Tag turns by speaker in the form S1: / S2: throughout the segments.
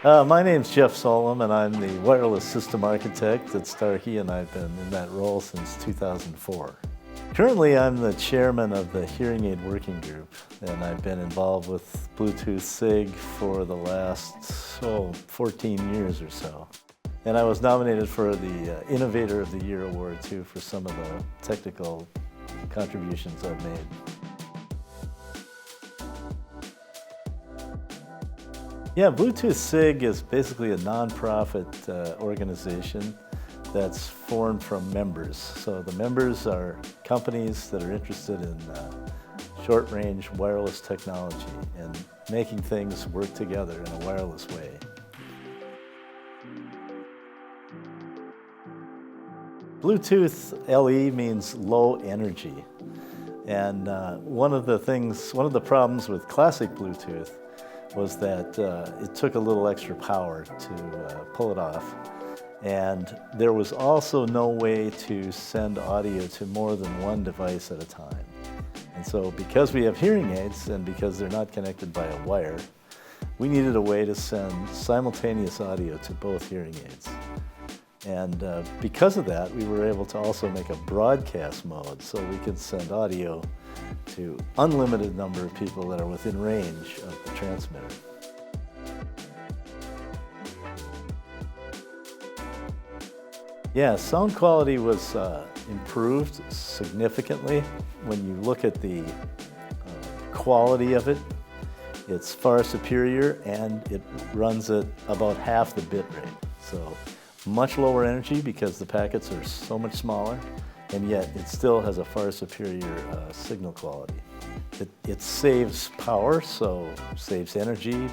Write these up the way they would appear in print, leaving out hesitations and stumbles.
S1: My name's Jeff Solum, and I'm the wireless system architect at Starkey, and I've been in that role since 2004. Currently, I'm the chairman of the hearing aid working group, and I've been involved with Bluetooth SIG for the last 14 years or so. And I was nominated for the Innovator of the Year award, too, for some of the technical contributions I've made. Yeah, Bluetooth SIG is basically a nonprofit organization that's formed from members. So the members are companies that are interested in short-range wireless technology and making things work together in a wireless way. Bluetooth LE means low energy. And one of the problems with classic Bluetooth was that it took a little extra power to pull it off. And there was also no way to send audio to more than one device at a time. And so because we have hearing aids and because they're not connected by a wire, we needed a way to send simultaneous audio to both hearing aids. And because of that, we were able to also make a broadcast mode so we could send audio to unlimited number of people that are within range of the transmitter. Yeah, sound quality was improved significantly. When you look at the quality of it, it's far superior, and it runs at about half the bit rate. So much lower energy because the packets are so much smaller, and yet it still has a far superior signal quality. It saves power, so saves energy.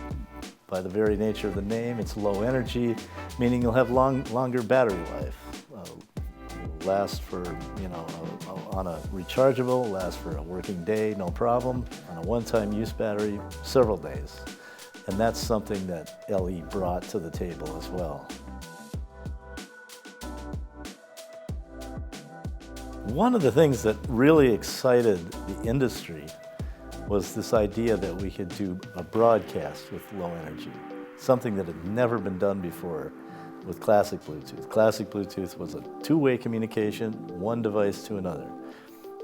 S1: By the very nature of the name, it's low energy, meaning you'll have longer battery life. Last for, on a rechargeable, last for a working day, no problem. On a one-time use battery, several days. And that's something that LE brought to the table as well. One of the things that really excited the industry was this idea that we could do a broadcast with low energy, something that had never been done before with classic Bluetooth. Classic Bluetooth was a two-way communication, one device to another.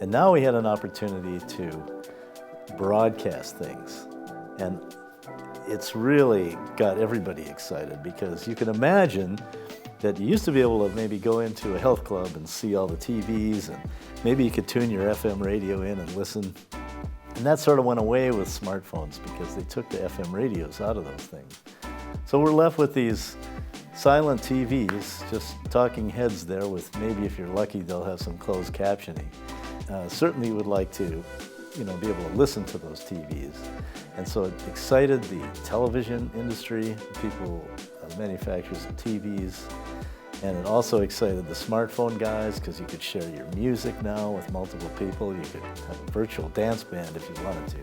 S1: And now we had an opportunity to broadcast things. And it's really got everybody excited, because you can imagine that you used to be able to maybe go into a health club and see all the TVs, and maybe you could tune your FM radio in and listen. And that sort of went away with smartphones because they took the FM radios out of those things. So we're left with these silent TVs, just talking heads there with, maybe if you're lucky, they'll have some closed captioning. Certainly you would like to be able to listen to those TVs. And so it excited the television industry, people, manufacturers of TVs, and it also excited the smartphone guys because you could share your music now with multiple people. You could have a virtual dance band if you wanted to.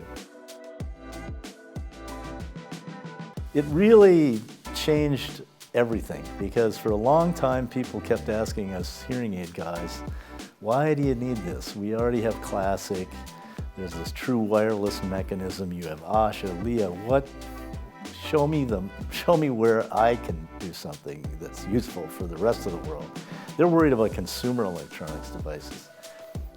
S1: It really changed everything, because for a long time people kept asking us hearing aid guys, why do you need this? We already have classic. There's this true wireless mechanism. You have Asha, Leah. What? Show me where I can do something that's useful for the rest of the world. They're worried about consumer electronics devices.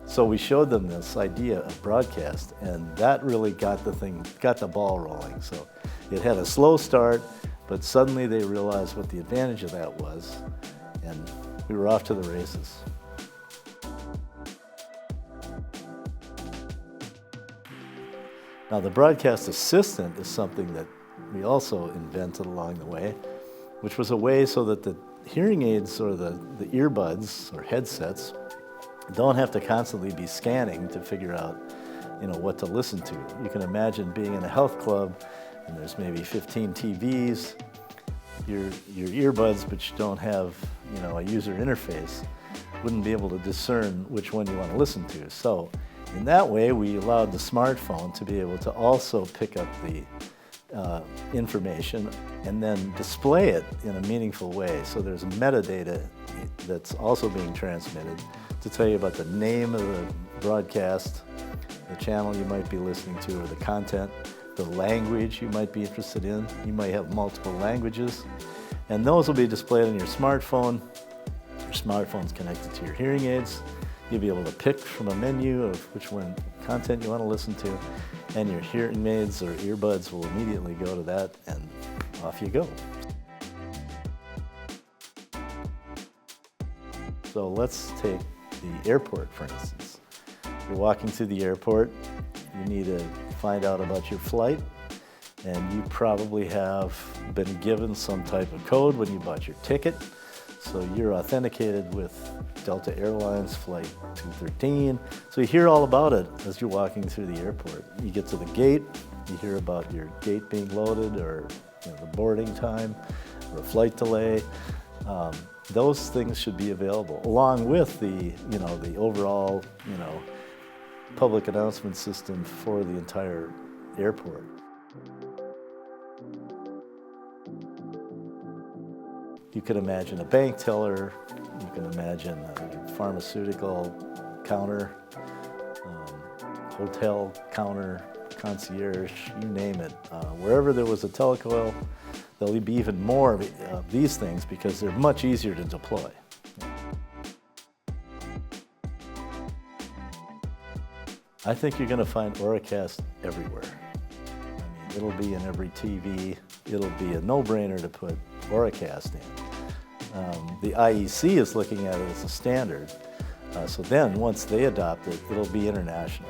S1: So we showed them this idea of broadcast, and that really got the ball rolling. So it had a slow start, but suddenly they realized what the advantage of that was, and we were off to the races. Now, the broadcast assistant is something that we also invented along the way, which was a way so that the hearing aids, or the earbuds or headsets, don't have to constantly be scanning to figure out what to listen to. You can imagine being in a health club and there's maybe 15 TVs, your earbuds, but you don't have a user interface, wouldn't be able to discern which one you want to listen to. So in that way, we allowed the smartphone to be able to also pick up the information and then display it in a meaningful way. So there's metadata that's also being transmitted to tell you about the name of the broadcast, the channel you might be listening to, or the content, the language you might be interested in. You might have multiple languages, and those will be displayed on your smartphone. Your smartphone's connected to your hearing aids. You'll be able to pick from a menu of which one content you want to listen to, and your hearing aids or earbuds will immediately go to that, and off you go. So let's take the airport, for instance. You're walking through the airport, you need to find out about your flight, and you probably have been given some type of code when you bought your ticket. So you're authenticated with Delta Airlines Flight 213. So you hear all about it as you're walking through the airport. You get to the gate, you hear about your gate being loaded, or the boarding time, or a flight delay. Those things should be available, along with the overall public announcement system for the entire airport. You can imagine a bank teller, you can imagine a pharmaceutical counter, hotel counter, concierge, you name it. Wherever there was a telecoil, there'll be even more of these things because they're much easier to deploy. I think you're going to find Auracast everywhere. It'll be in every TV. It'll be a no-brainer to put Auracast in. The IEC is looking at it as a standard. So then, once they adopt it, it'll be international.